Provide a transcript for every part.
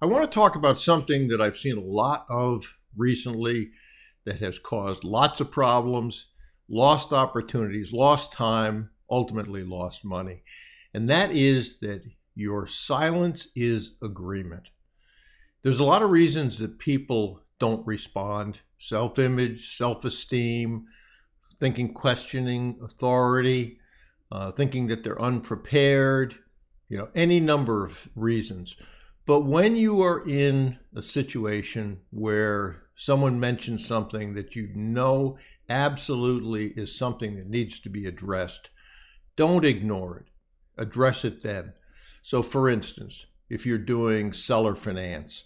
I want to talk about something that I've seen a lot of recently that has caused lots of problems, lost opportunities, lost time, ultimately lost money. And that is that your silence is agreement. There's a lot of reasons that people don't respond: self-image, self-esteem, questioning authority, thinking that they're unprepared, any number of reasons. But when you are in a situation where someone mentions something that you know absolutely is something that needs to be addressed, don't ignore it. Address it then. So for instance, if you're doing seller finance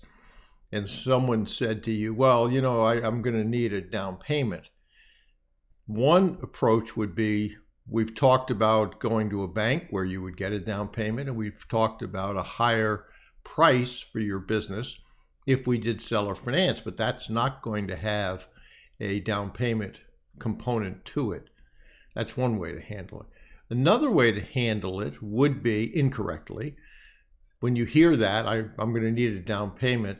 and someone said to you, well, I'm going to need a down payment. One approach would be, we've talked about going to a bank where you would get a down payment, and we've talked about a higher price for your business if we did seller finance, but that's not going to have a down payment component to it. That's one way to handle it. Another way to handle it would be incorrectly. When you hear that, I'm going to need a down payment,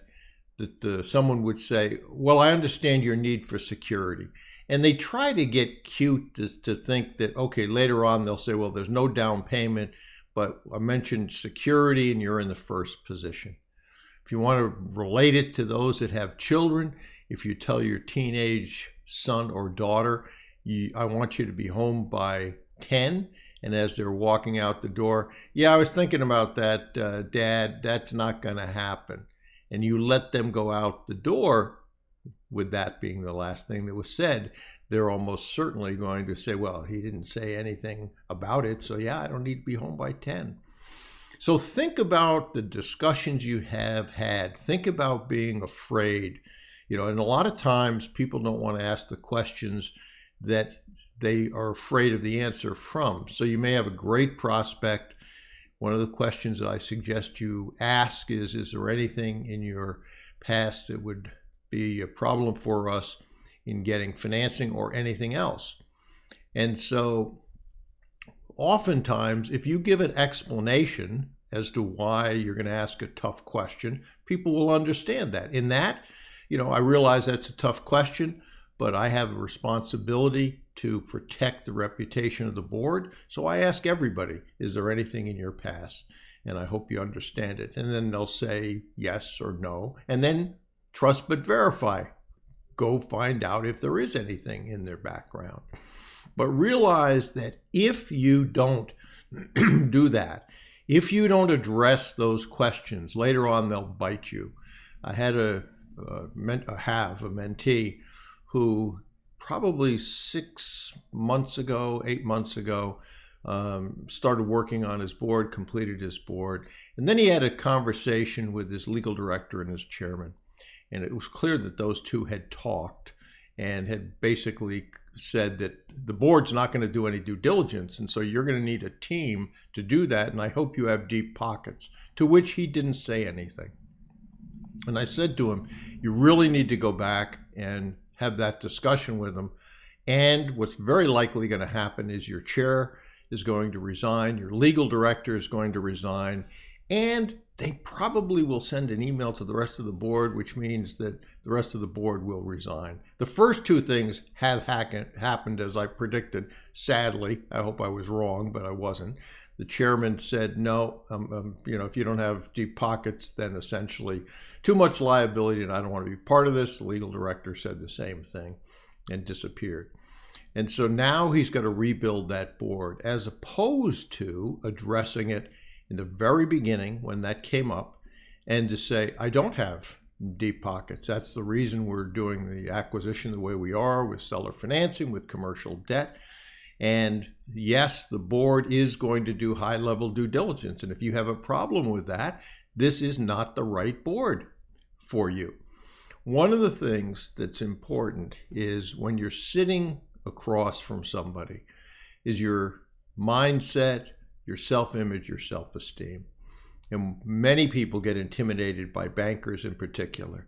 that someone would say, well, I understand your need for security. And they try to get cute to think that, okay, later on they'll say, well, there's no down payment, but I mentioned security and you're in the first position. If you want to relate it to those that have children, if you tell your teenage son or daughter, I want you to be home by 10, and as they're walking out the door, I was thinking about that, Dad, that's not going to happen. And you let them go out the door with that being the last thing that was said, they're almost certainly going to say, well, he didn't say anything about it, so I don't need to be home by 10. So think about the discussions you have had. Think about being afraid. And a lot of times people don't want to ask the questions that they are afraid of the answer from. So you may have a great prospect. One of the questions that I suggest you ask is there anything in your past that would be a problem for us in getting financing or anything else? And so oftentimes, if you give an explanation as to why you're going to ask a tough question, people will understand that. In that, I realize that's a tough question, but I have a responsibility to protect the reputation of the board. So I ask everybody, is there anything in your past? And I hope you understand it. And then they'll say yes or no. And then trust but verify. Go find out if there is anything in their background. But realize that if you don't do that, if you don't address those questions, later on they'll bite you. I had a mentee who probably 8 months ago, started working on his board, completed his board, and then he had a conversation with his legal director and his chairman. And it was clear that those two had talked and had basically said that the board's not going to do any due diligence, and so you're going to need a team to do that, and I hope you have deep pockets, to which he didn't say anything. And I said to him, you really need to go back and have that discussion with them. And what's very likely going to happen is your chair is going to resign, your legal director is going to resign, and they probably will send an email to the rest of the board, which means that the rest of the board will resign. The first two things have happened as I predicted. Sadly, I hope I was wrong, but I wasn't. The chairman said, no, if you don't have deep pockets, then essentially too much liability and I don't want to be part of this. The legal director said the same thing and disappeared. And so now he's got to rebuild that board, as opposed to addressing it in the very beginning when that came up and to say, I don't have deep pockets. That's the reason we're doing the acquisition the way we are, with seller financing, with commercial debt. And yes, the board is going to do high-level due diligence. And if you have a problem with that, this is not the right board for you. One of the things that's important is when you're sitting across from somebody is your mindset, your self-image, your self-esteem. And many people get intimidated by bankers in particular.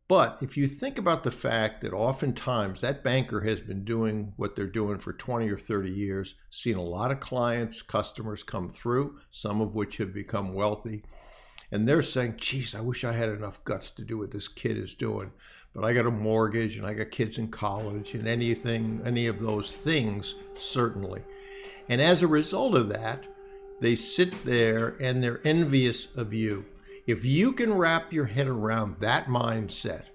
But if you think about the fact that oftentimes that banker has been doing what they're doing for 20 or 30 years, seen a lot of clients, customers come through, some of which have become wealthy, and they're saying, geez, I wish I had enough guts to do what this kid is doing, but I got a mortgage and I got kids in college and any of those things, certainly. And as a result of that, they sit there and they're envious of you. If you can wrap your head around that mindset,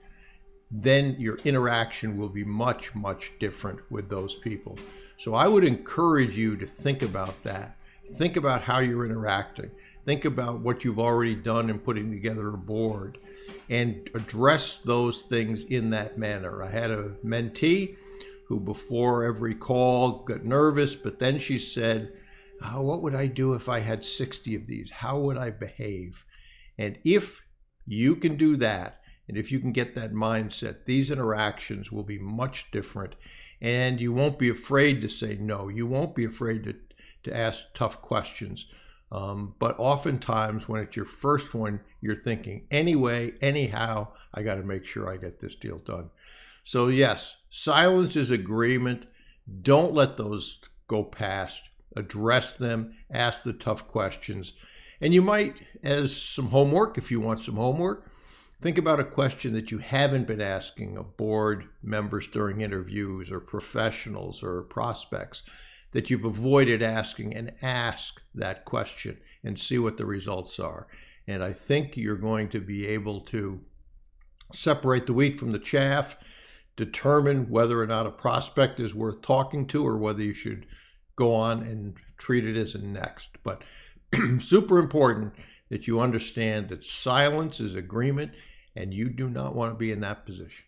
then your interaction will be much, much different with those people. So I would encourage you to think about that. Think about how you're interacting. Think about what you've already done in putting together a board and address those things in that manner. I had a mentee who before every call got nervous, but then she said, oh, what would I do if I had 60 of these? How would I behave? And if you can do that, and if you can get that mindset, these interactions will be much different. And you won't be afraid to say no. You won't be afraid to ask tough questions. But oftentimes when it's your first one, you're thinking, anyway, anyhow, I got to make sure I get this deal done. So yes, silence is agreement. Don't let those go past. Address them. Ask the tough questions. And you might, as some homework, if you want some homework, think about a question that you haven't been asking of board members during interviews or professionals or prospects that you've avoided asking, and ask that question and see what the results are. And I think you're going to be able to separate the wheat from the chaff, determine whether or not a prospect is worth talking to or whether you should go on and treat it as a next. But super important that you understand that silence is agreement, and you do not want to be in that position.